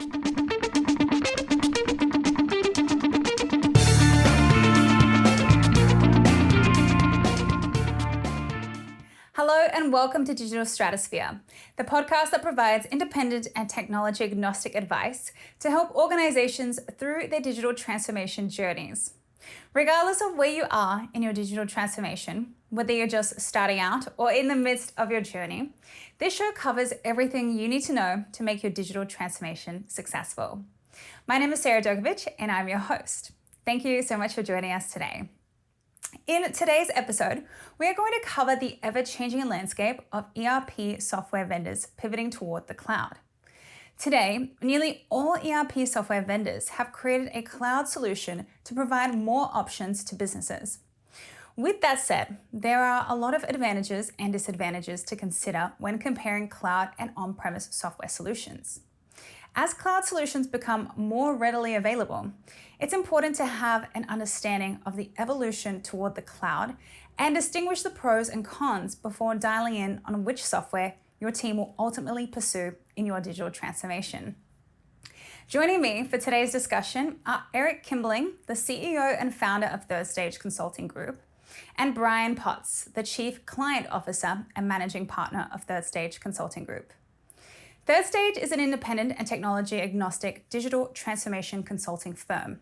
Hello and welcome to Digital Stratosphere, the podcast that provides independent and technology-agnostic advice to help organizations through their digital transformation journeys. Regardless of where you are in your digital transformation, whether you're just starting out or in the midst of your journey, this show covers everything you need to know to make your digital transformation successful. My name is Sarah Dogovich and I'm your host. Thank you so much for joining us today. In today's episode, we are going to cover the ever-changing landscape of ERP software vendors pivoting toward the cloud. Today, nearly all ERP software vendors have created a cloud solution to provide more options to businesses. With that said, there are a lot of advantages and disadvantages to consider when comparing cloud and on-premise software solutions. As cloud solutions become more readily available, it's important to have an understanding of the evolution toward the cloud and distinguish the pros and cons before dialing in on which software your team will ultimately pursue in your digital transformation. Joining me for today's discussion are Eric Kimberling, the CEO and founder of Third Stage Consulting Group, and Brian Potts, the Chief Client Officer and Managing Partner of Third Stage Consulting Group. Third Stage is an independent and technology-agnostic digital transformation consulting firm.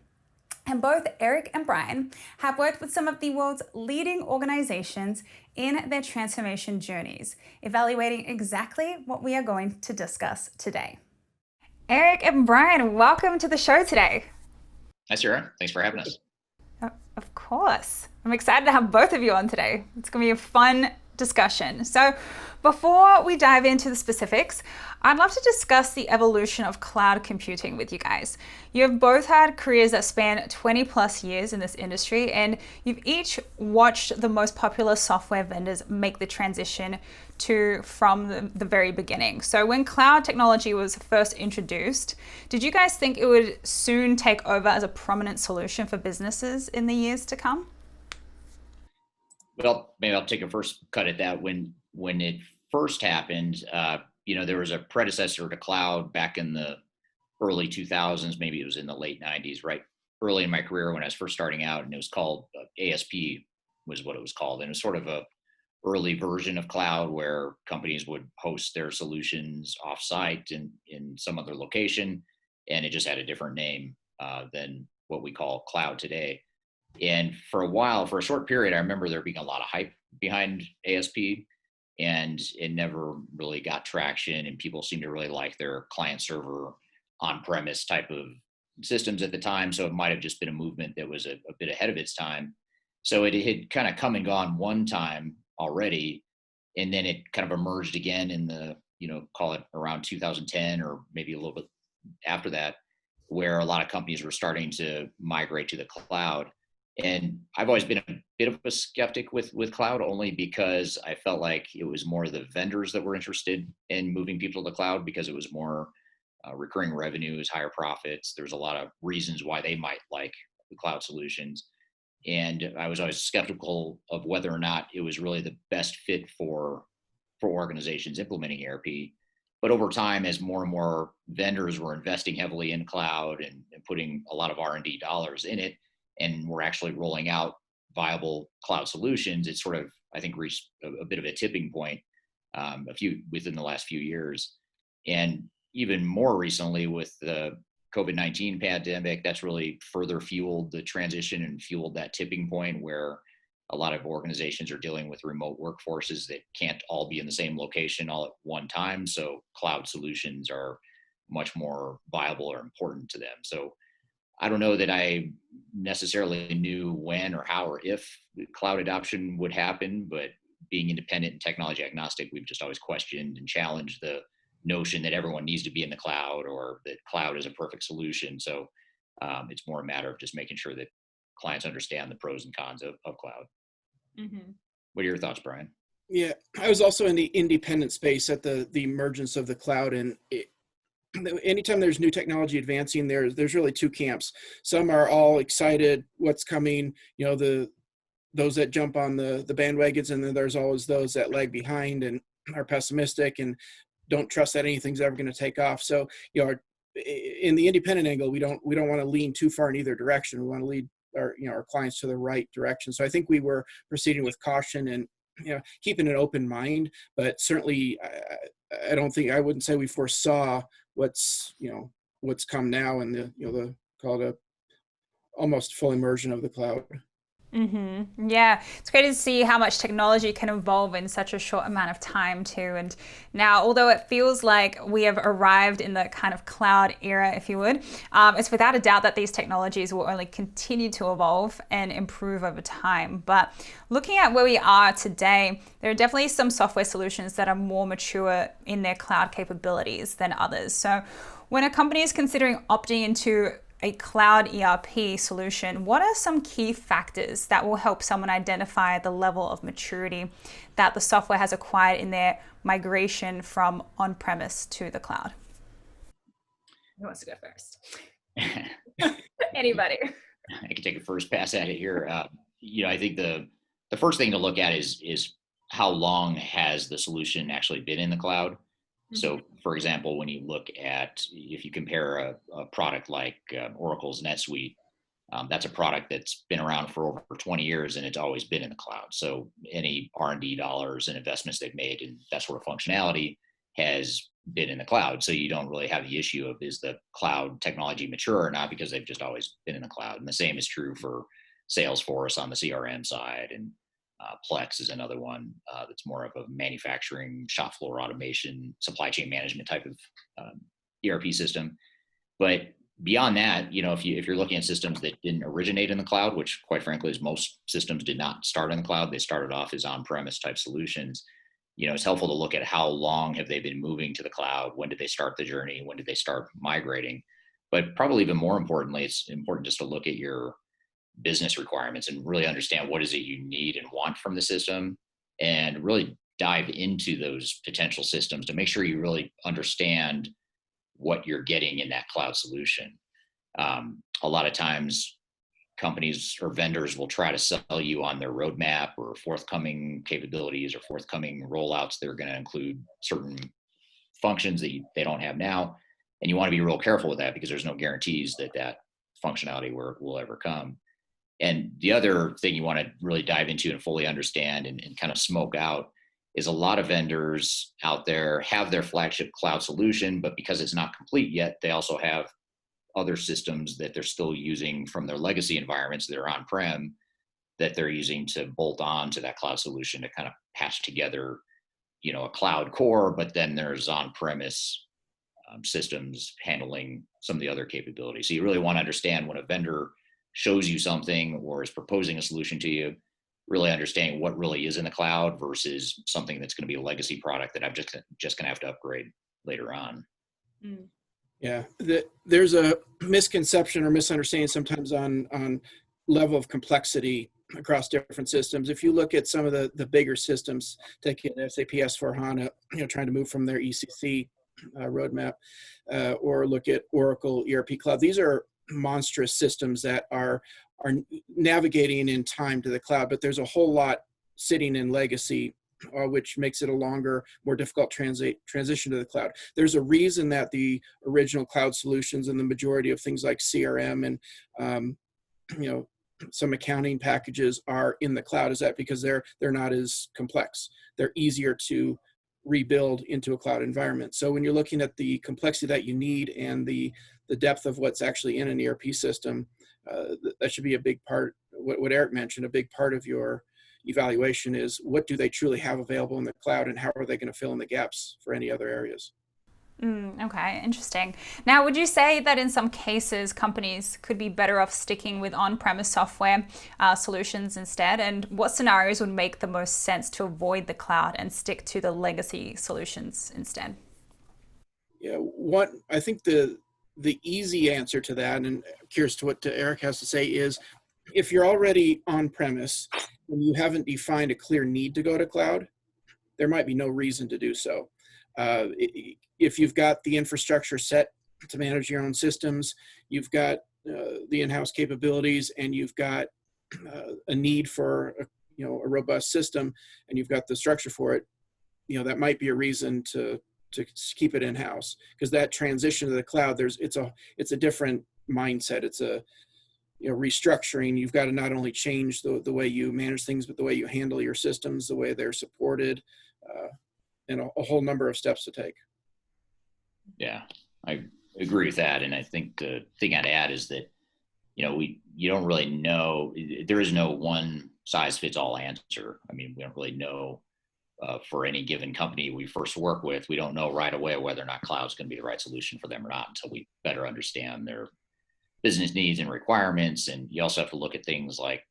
And both Eric and Brian have worked with some of the world's leading organizations in their transformation journeys, evaluating exactly what we are going to discuss today. Eric and Brian, welcome to the show today. Hi, Sarah. Thanks for having us. Of course. I'm excited to have both of you on today. It's going to be a fun discussion. So before we dive into the specifics, I'd love to discuss the evolution of cloud computing with you guys. You have both had careers that span 20 plus years in this industry, and you've each watched the most popular software vendors make the transition from the very beginning. So when cloud technology was first introduced, did you guys think it would soon take over as a prominent solution for businesses in the years to come? Well, maybe I'll take a first cut at that. When it first happened, there was a predecessor to cloud back in the early 2000s. Maybe it was in the late 90s, right? Early in my career when I was first starting out, and it was called ASP was what it was called. And it was sort of a early version of cloud where companies would host their solutions offsite in some other location, and it just had a different name than what we call cloud today. And for a short period, I remember there being a lot of hype behind ASP, and it never really got traction, and people seemed to really like their client server on-premise type of systems at the time. So it might have just been a movement that was a bit ahead of its time. So it had kind of come and gone one time already, and then it kind of emerged again in the, call it around 2010 or maybe a little bit after that, where a lot of companies were starting to migrate to the cloud. And I've always been a bit of a skeptic with cloud, only because I felt like it was more the vendors that were interested in moving people to the cloud because it was more recurring revenues, higher profits. There's a lot of reasons why they might like the cloud solutions. And I was always skeptical of whether or not it was really the best fit for organizations implementing ERP. But over time, as more and more vendors were investing heavily in cloud and putting a lot of R&D dollars in it, and we're actually rolling out viable cloud solutions, it sort of, I think, reached a bit of a tipping point within the last few years. And even more recently with the COVID-19 pandemic, that's really further fueled the transition and fueled that tipping point where a lot of organizations are dealing with remote workforces that can't all be in the same location all at one time. So cloud solutions are much more viable or important to them. So I don't know that I necessarily knew when or how or if cloud adoption would happen, but being independent and technology agnostic, we've just always questioned and challenged the notion that everyone needs to be in the cloud or that cloud is a perfect solution. So it's more a matter of just making sure that clients understand the pros and cons of cloud. Mm-hmm. What are your thoughts, Brian? Yeah, I was also in the independent space at the emergence of the cloud, and anytime there's new technology advancing, there's really two camps. Some are all excited what's coming, those that jump on the bandwagons, and then there's always those that lag behind and are pessimistic and don't trust that anything's ever going to take off. So, in the independent angle, we don't want to lean too far in either direction. We want to lead our clients to the right direction. So I think we were proceeding with caution and keeping an open mind, but certainly I wouldn't say we foresaw what's come now and the called a almost full immersion of the cloud. Yeah, it's great to see how much technology can evolve in such a short amount of time too. And now, although it feels like we have arrived in the kind of cloud era, if you would, it's without a doubt that these technologies will only continue to evolve and improve over time. But looking at where we are today, there are definitely some software solutions that are more mature in their cloud capabilities than others. So when a company is considering opting into a cloud ERP solution, what are some key factors that will help someone identify the level of maturity that the software has acquired in their migration from on-premise to the cloud? Who wants to go first? Anybody? I can take a first pass at it here. I think the first thing to look at is how long has the solution actually been in the cloud? So, for example, when you look at, if you compare a product like Oracle's NetSuite, that's a product that's been around for over 20 years and it's always been in the cloud. So any R&D dollars and investments they've made in that sort of functionality has been in the cloud. So you don't really have the issue of, is the cloud technology mature or not, because they've just always been in the cloud. And the same is true for Salesforce on the CRM side, and Plex is another one that's more of a manufacturing, shop floor automation, supply chain management type of ERP system. But beyond that, if you're looking at systems that didn't originate in the cloud, which quite frankly is most systems did not start in the cloud, they started off as on-premise type solutions. It's helpful to look at how long have they been moving to the cloud? When did they start the journey? When did they start migrating? But probably even more importantly, it's important just to look at your business requirements and really understand what is it you need and want from the system, and really dive into those potential systems to make sure you really understand what you're getting in that cloud solution. A lot of times companies or vendors will try to sell you on their roadmap or forthcoming capabilities or forthcoming rollouts that are going to include certain functions that they don't have now. And you want to be real careful with that, because there's no guarantees that functionality will ever come. And the other thing you want to really dive into and fully understand and kind of smoke out is, a lot of vendors out there have their flagship cloud solution, but because it's not complete yet, they also have other systems that they're still using from their legacy environments that are on-prem, that they're using to bolt on to that cloud solution to kind of patch together, a cloud core, but then there's on-premise systems handling some of the other capabilities. So you really want to understand, when a vendor shows you something or is proposing a solution to you, really understanding what really is in the cloud versus something that's going to be a legacy product that I'm just going to have to upgrade later on. Yeah, there's a misconception or misunderstanding sometimes on level of complexity across different systems. If you look at some of the bigger systems, taking SAP S/4HANA, trying to move from their ECC roadmap, or look at Oracle ERP Cloud, these are monstrous systems that are navigating in time to the cloud, but there's a whole lot sitting in legacy, which makes it a longer, more difficult transition to the cloud. There's a reason that the original cloud solutions and the majority of things like CRM and some accounting packages are in the cloud, is that because they're not as complex. They're easier to rebuild into a cloud environment. So when you're looking at the complexity that you need and the depth of what's actually in an ERP system, that should be a big part. What Eric mentioned, a big part of your evaluation is, what do they truly have available in the cloud, and how are they going to fill in the gaps for any other areas? Okay, interesting. Now, would you say that in some cases companies could be better off sticking with on-premise software solutions instead? And what scenarios would make the most sense to avoid the cloud and stick to the legacy solutions instead? Yeah, I think the easy answer to that, and I'm curious to what Eric has to say, is if you're already on-premise and you haven't defined a clear need to go to cloud, there might be no reason to do so. If you've got the infrastructure set to manage your own systems, you've got the in-house capabilities, and you've got a need for a robust system, and you've got the structure for it, that might be a reason to to keep it in-house, because that transition to the cloud, it's a different mindset. It's a, restructuring. You've got to not only change the way you manage things, but the way you handle your systems, the way they're supported, and a whole number of steps to take. Yeah, I agree with that. And I think the thing I'd add is that, you don't really know, there is no one size fits all answer. I mean, we don't really know for any given company we first work with, we don't know right away whether or not cloud's going to be the right solution for them or not until we better understand their business needs and requirements. And you also have to look at things like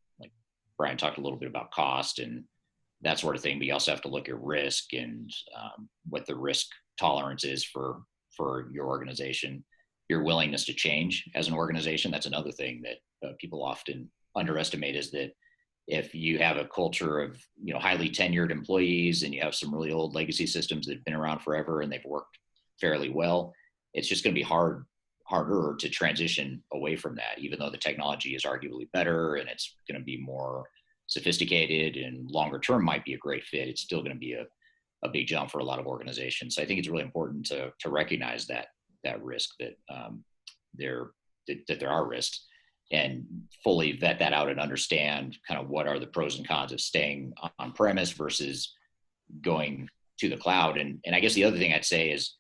Brian talked a little bit about cost and that sort of thing, but you also have to look at risk and what the risk tolerance is for your organization, your willingness to change as an organization. That's another thing that people often underestimate, is that if you have a culture of highly tenured employees and you have some really old legacy systems that have been around forever and they've worked fairly well, it's just going to be harder to transition away from that, even though the technology is arguably better and it's going to be more sophisticated and longer term might be a great fit. It's still going to be a big jump for a lot of organizations. So I think it's really important to recognize that risk, that there are risks, and fully vet that out and understand kind of what are the pros and cons of staying on premise versus going to the cloud. And I guess the other thing I'd say is,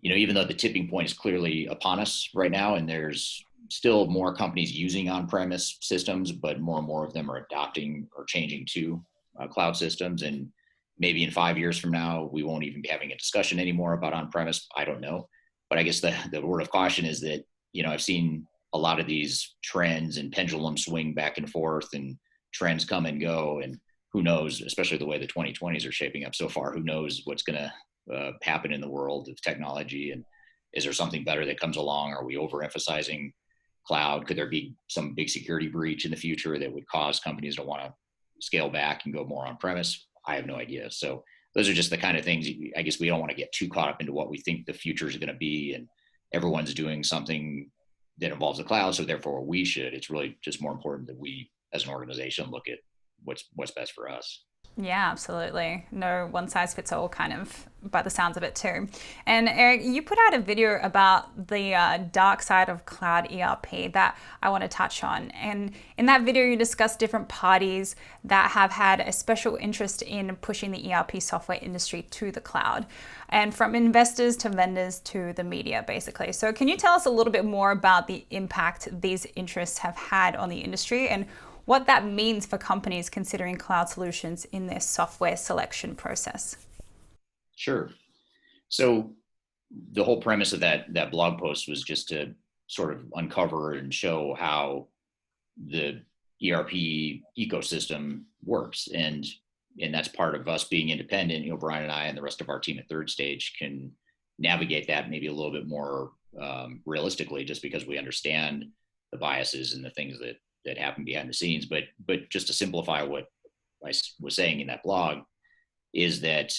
even though the tipping point is clearly upon us right now, and there's still more companies using on-premise systems, but more and more of them are adopting or changing to cloud systems. And maybe in 5 years from now, we won't even be having a discussion anymore about on-premise. I don't know. But I guess the word of caution is that, I've seen a lot of these trends and pendulum swing back and forth, and trends come and go. And who knows, especially the way the 2020s are shaping up so far, who knows what's going to happen in the world of technology, and is there something better that comes along? Are we overemphasizing cloud? Could there be some big security breach in the future that would cause companies to want to scale back and go more on premise? I have no idea. So those are just the kind of things, I guess we don't want to get too caught up into what we think the future is going to be, and everyone's doing something that involves the cloud, so therefore we should. It's really just more important that we as an organization look at what's best for us. Yeah, absolutely. No one size fits all, kind of, by the sounds of it too. And Eric, you put out a video about the dark side of cloud ERP that I want to touch on. And in that video, you discuss different parties that have had a special interest in pushing the ERP software industry to the cloud, and from investors to vendors to the media, basically. So can you tell us a little bit more about the impact these interests have had on the industry, and what that means for companies considering cloud solutions in their software selection process? Sure. So the whole premise of that blog post was just to sort of uncover and show how the ERP ecosystem works. And that's part of us being independent. Brian and I and the rest of our team at Third Stage can navigate that maybe a little bit more realistically, just because we understand the biases and the things that happen behind the scenes. But just to simplify what I was saying in that blog, is that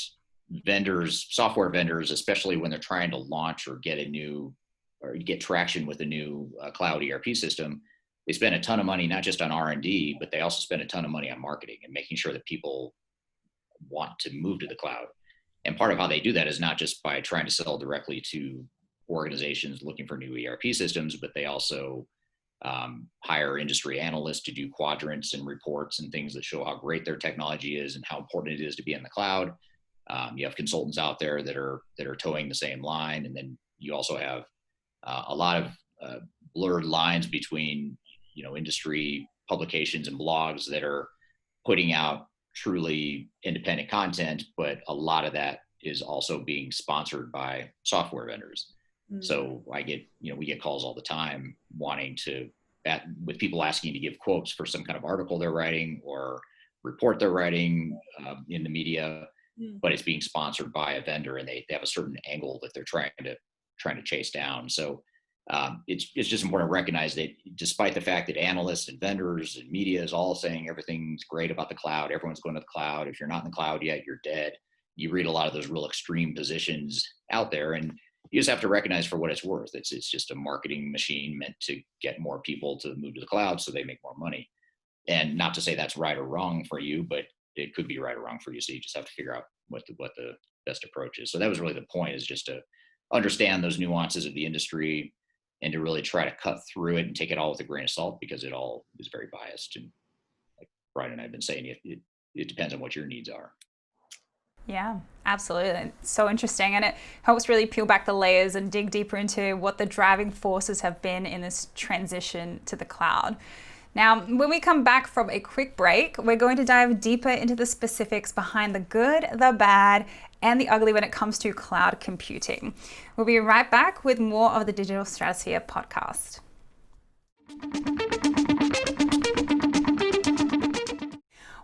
software vendors, especially when they're trying to launch or get traction with a new cloud ERP system, they spend a ton of money, not just on R&D, but they also spend a ton of money on marketing and making sure that people want to move to the cloud. And part of how they do that is not just by trying to sell directly to organizations looking for new ERP systems, but they also hire industry analysts to do quadrants and reports and things that show how great their technology is and how important it is to be in the cloud. You have consultants out there that are towing the same line, and then you also have a lot of blurred lines between industry publications and blogs that are putting out truly independent content, but a lot of that is also being sponsored by software vendors. So we get calls all the time with people asking to give quotes for some kind of article they're writing or report they're writing in the media, but it's being sponsored by a vendor, and they have a certain angle that they're trying to chase down. So it's just important to recognize that despite the fact that analysts and vendors and media is all saying everything's great about the cloud, everyone's going to the cloud. If you're not in the cloud yet, you're dead. You read a lot of those real extreme positions out there, and you just have to recognize for what it's worth. It's just a marketing machine meant to get more people to move to the cloud so they make more money. And not to say that's right or wrong for you, but it could be right or wrong for you. So you just have to figure out what the best approaches. So that was really the point, is just to understand those nuances of the industry and to really try to cut through it and take it all with a grain of salt, because it all is very biased. And like Brian and I have been saying, it depends on what your needs are. Yeah, absolutely. It's so interesting. And it helps really peel back the layers and dig deeper into what the driving forces have been in this transition to the cloud. Now, when we come back from a quick break, we're going to dive deeper into the specifics behind the good, the bad, and the ugly when it comes to cloud computing. We'll be right back with more of the Digital Stratosphere podcast.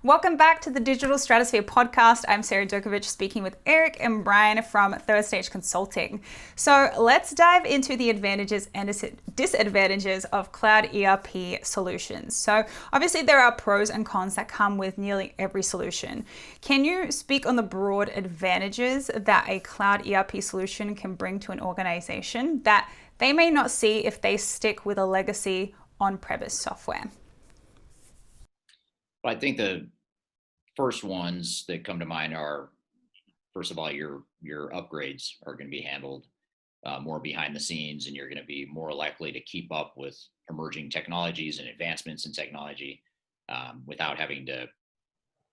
Welcome back to the Digital Stratosphere podcast. I'm Sarah Djokovic, speaking with Eric and Brian from Third Stage Consulting. So let's dive into the advantages and disadvantages of cloud ERP solutions. So obviously there are pros and cons that come with nearly every solution. Can you speak on the broad advantages that a cloud ERP solution can bring to an organization that they may not see if they stick with a legacy on-premise software? Well, I think the first ones that come to mind are, first of all, your upgrades are going to be handled more behind the scenes, and you're going to be more likely to keep up with emerging technologies and advancements in technology without having to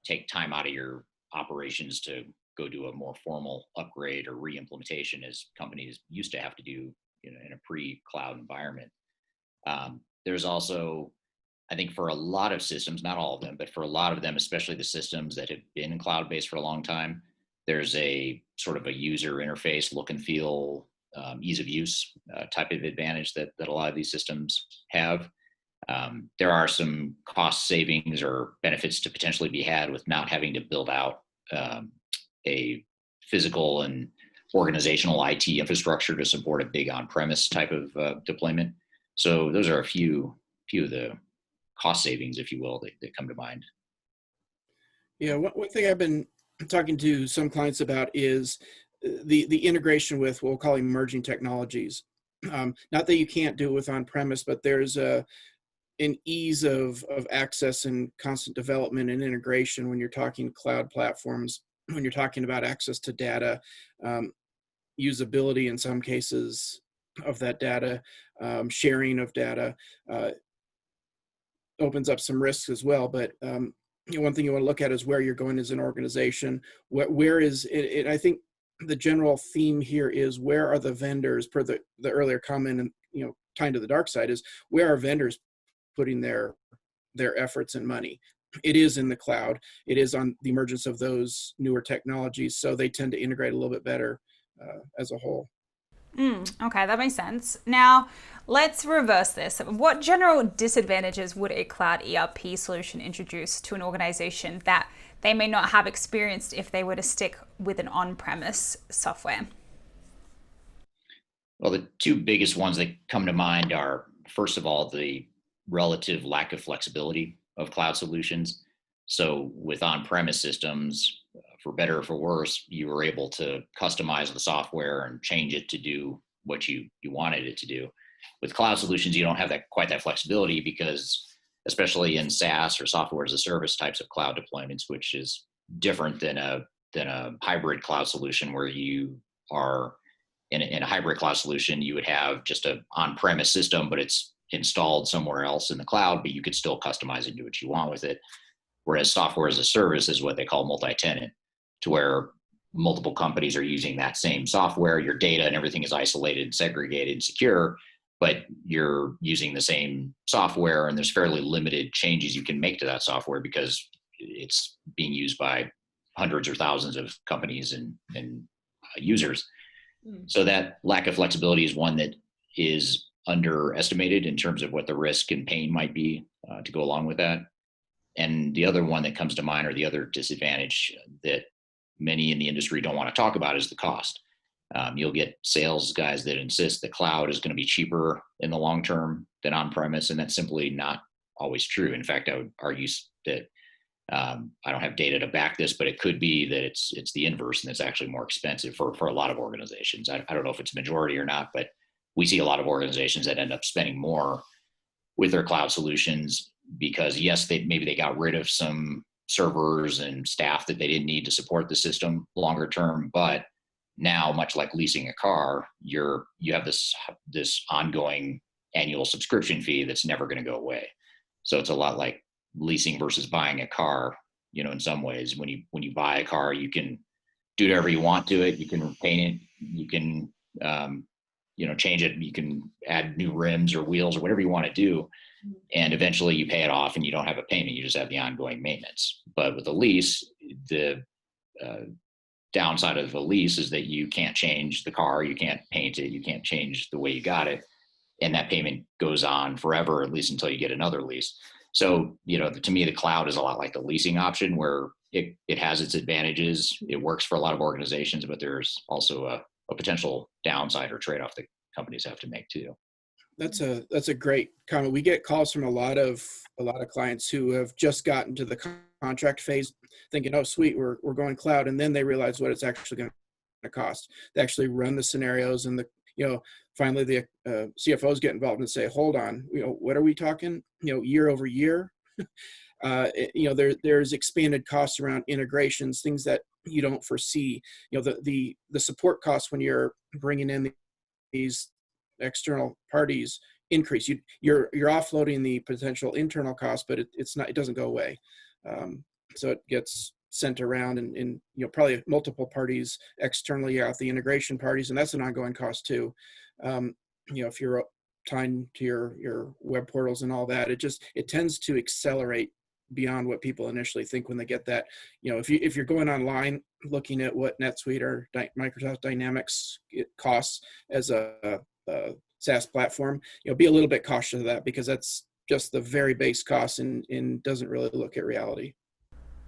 take time out of your operations to go do a more formal upgrade or re-implementation, as companies used to have to do in a pre-cloud environment. There's also, I think, for a lot of systems, not all of them, but for a lot of them, especially the systems that have been cloud-based for a long time, there's a sort of a user interface, look and feel, ease of use type of advantage that a lot of these systems have. There are some cost savings or benefits to potentially be had with not having to build out a physical and organizational IT infrastructure to support a big on-premise type of deployment. So those are a few of the cost savings, if you will, that come to mind. Yeah, one thing I've been talking to some clients about is the integration with what we'll call emerging technologies. Not that you can't do it with on-premise, but there's an ease of access and constant development and integration when you're talking cloud platforms, when you're talking about access to data, usability in some cases of that data, sharing of data. Opens up some risks as well, but one thing you want to look at is where you're going as an organization. Where is it? I think the general theme here is, where are the vendors, per the earlier comment, and tying to the dark side, is where are vendors putting their efforts and money? It is in the cloud. It is on the emergence of those newer technologies, so they tend to integrate a little bit better as a whole. Okay, that makes sense. Now, let's reverse this. What general disadvantages would a cloud ERP solution introduce to an organization that they may not have experienced if they were to stick with an on-premise software? Well, the two biggest ones that come to mind are, first of all, the relative lack of flexibility of cloud solutions. So with on-premise systems, for better or for worse, you were able to customize the software and change it to do what you wanted it to do. With cloud solutions, you don't have quite that flexibility, because especially in SaaS or software as a service types of cloud deployments, which is different than a hybrid cloud solution, where you are in a hybrid cloud solution, you would have just an on-premise system, but it's installed somewhere else in the cloud, but you could still customize it and do what you want with it. Whereas software as a service is what they call multi-tenant, to where multiple companies are using that same software. Your data and everything is isolated, segregated, secure, but you're using the same software, and there's fairly limited changes you can make to that software because it's being used by hundreds or thousands of companies and users. So that lack of flexibility is one that is underestimated in terms of what the risk and pain might be to go along with that. And the other one that comes to mind, or the other disadvantage that many in the industry don't want to talk about, is the cost. You'll get sales guys that insist the cloud is going to be cheaper in the long term than on-premise, and that's simply not always true. In fact, I would argue that I don't have data to back this, but it could be that it's the inverse, and it's actually more expensive for a lot of organizations. I don't know if it's a majority or not, but we see a lot of organizations that end up spending more with their cloud solutions because, yes, maybe they got rid of some servers and staff that they didn't need to support the system longer term. But now, much like leasing a car, you have this ongoing annual subscription fee that's never going to go away. So it's a lot like leasing versus buying a car. In some ways, when you buy a car, you can do whatever you want to it. You can paint it. You can change it. You can add new rims or wheels or whatever you want to do. And eventually you pay it off and you don't have a payment. You just have the ongoing maintenance. But with a lease, the downside of a lease is that you can't change the car. You can't paint it. You can't change the way you got it. And that payment goes on forever, at least until you get another lease. So, to me, the cloud is a lot like the leasing option, where it has its advantages. It works for a lot of organizations, but there's also a potential downside or trade-off that companies have to make too. That's a great comment. We get calls from a lot of clients who have just gotten to the contract phase thinking, oh, sweet, we're going cloud. And then they realize what it's actually going to cost. They actually run the scenarios, and finally the CFOs get involved and say, hold on, what are we talking, year over year? There's expanded costs around integrations, things that you don't foresee. The support costs when you're bringing in these external parties increase. You're offloading the potential internal cost, but it doesn't go away. So it gets sent around and probably multiple parties externally out, the integration parties, and that's an ongoing cost too. If you're tying to your web portals and all that, it tends to accelerate beyond what people initially think when they get that. If you're going online looking at what NetSuite or Microsoft Dynamics it costs as a SaaS platform, be a little bit cautious of that, because that's just the very base cost and doesn't really look at reality.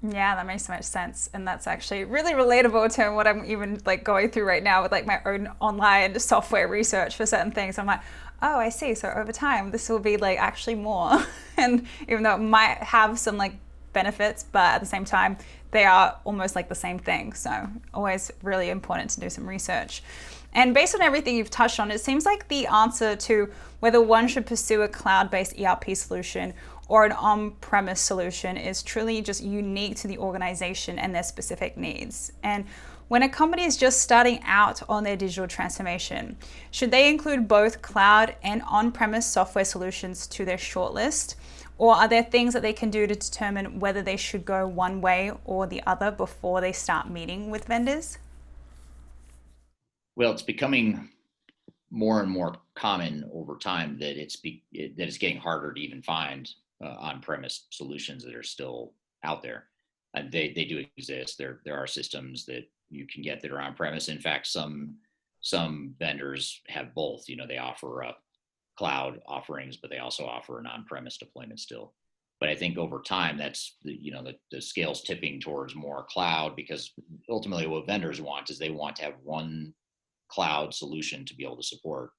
Yeah, that makes so much sense. And that's actually really relatable to what I'm even going through right now with my own online software research for certain things. I'm like, oh, I see. So over time, this will be actually more. And even though it might have some benefits, but at the same time, they are almost the same thing. So always really important to do some research. And based on everything you've touched on, it seems like the answer to whether one should pursue a cloud-based ERP solution or an on-premise solution is truly just unique to the organization and their specific needs. And when a company is just starting out on their digital transformation, should they include both cloud and on-premise software solutions to their shortlist? Or are there things that they can do to determine whether they should go one way or the other before they start meeting with vendors? Well, it's becoming more and more common over time that it's getting harder to even find on-premise solutions that are still out there. And they do exist. There are systems that you can get that are on-premise. In fact, some vendors have both. They offer cloud offerings, but they also offer an on-premise deployment still. But I think over time, that's the scale's tipping towards more cloud, because ultimately what vendors want is they want to have one cloud solution to be able to support,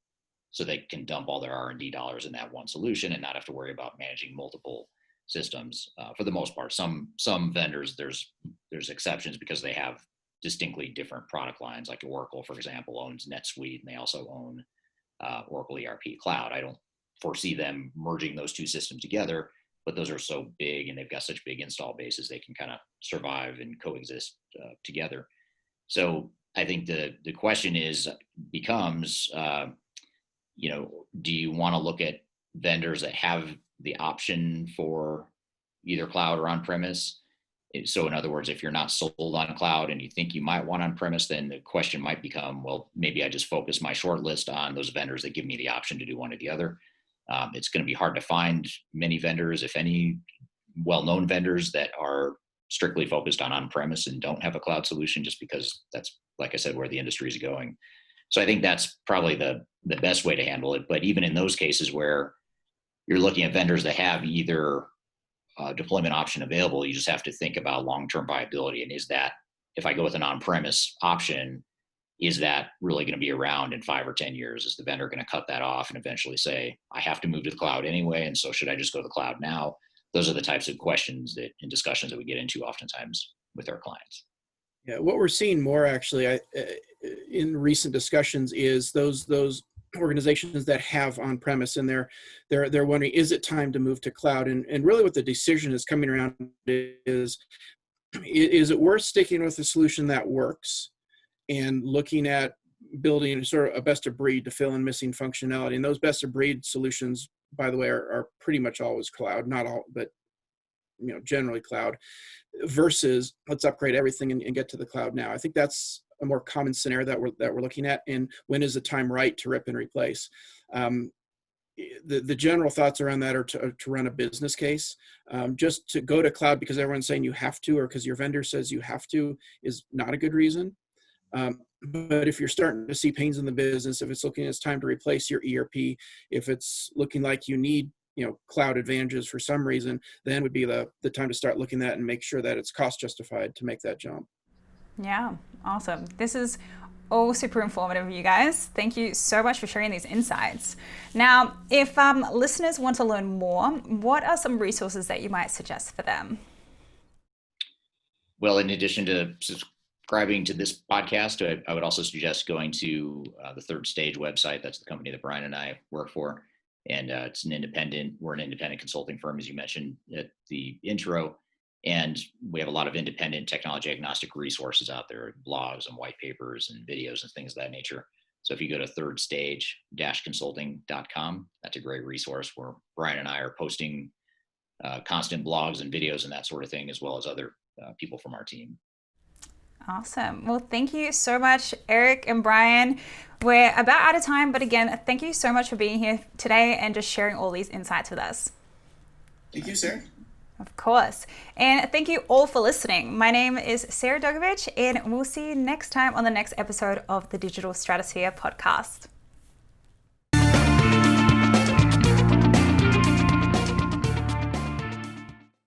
so they can dump all their R&D dollars in that one solution and not have to worry about managing multiple systems. For the most part, some vendors, there's exceptions because they have distinctly different product lines. Like Oracle, for example, owns NetSuite, and they also own Oracle ERP Cloud. I don't foresee them merging those two systems together, but those are so big and they've got such big install bases, they can kind of survive and coexist together. So I think the question becomes, do you want to look at vendors that have the option for either cloud or on-premise? So in other words, if you're not sold on cloud and you think you might want on-premise, then the question might become, well, maybe I just focus my short list on those vendors that give me the option to do one or the other. It's going to be hard to find many vendors, if any, well-known vendors that are strictly focused on-premise and don't have a cloud solution, just because that's, like I said, where the industry is going. So I think that's probably the best way to handle it. But even in those cases where you're looking at vendors that have either deployment option available, you just have to think about long-term viability. And is that, if I go with an on-premise option, is that really going to be around in 5 or 10 years? Is the vendor going to cut that off and eventually say, I have to move to the cloud anyway, and so should I just go to the cloud now? Those are the types of questions and discussions that we get into oftentimes with our clients. Yeah, what we're seeing more actually in recent discussions is those organizations that have on-premise, and they're wondering, is it time to move to cloud? And really what the decision is coming around is it worth sticking with a solution that works and looking at building sort of a best of breed to fill in missing functionality? And those best of breed solutions, by the way, are pretty much always cloud, not all, but generally cloud, versus let's upgrade everything and get to the cloud now. I think that's a more common scenario that we're looking at. And when is the time right to rip and replace? The general thoughts around that are to run a business case. Just to go to cloud because everyone's saying you have to, or because your vendor says you have to, is not a good reason. But if you're starting to see pains in the business, if it's looking it's time to replace your ERP, if it's looking like you need cloud advantages for some reason, then would be the time to start looking at and make sure that it's cost justified to make that jump. Yeah, awesome. This is all super informative, you guys. Thank you so much for sharing these insights. Now, if listeners want to learn more, what are some resources that you might suggest for them? Well, in addition to subscribing to this podcast, I would also suggest going to the Third Stage website. That's the company that Brian and I work for. And we're an independent consulting firm, as you mentioned at the intro. And we have a lot of independent technology agnostic resources out there, blogs and white papers and videos and things of that nature. So if you go to thirdstage-consulting.com, that's a great resource where Brian and I are posting constant blogs and videos and that sort of thing, as well as other people from our team. Awesome. Well, thank you so much, Eric and Brian. We're about out of time, but again, thank you so much for being here today and just sharing all these insights with us. Thank you, Sarah. Of course. And thank you all for listening. My name is Sarah Dogovich, and we'll see you next time on the next episode of the Digital Stratosphere podcast.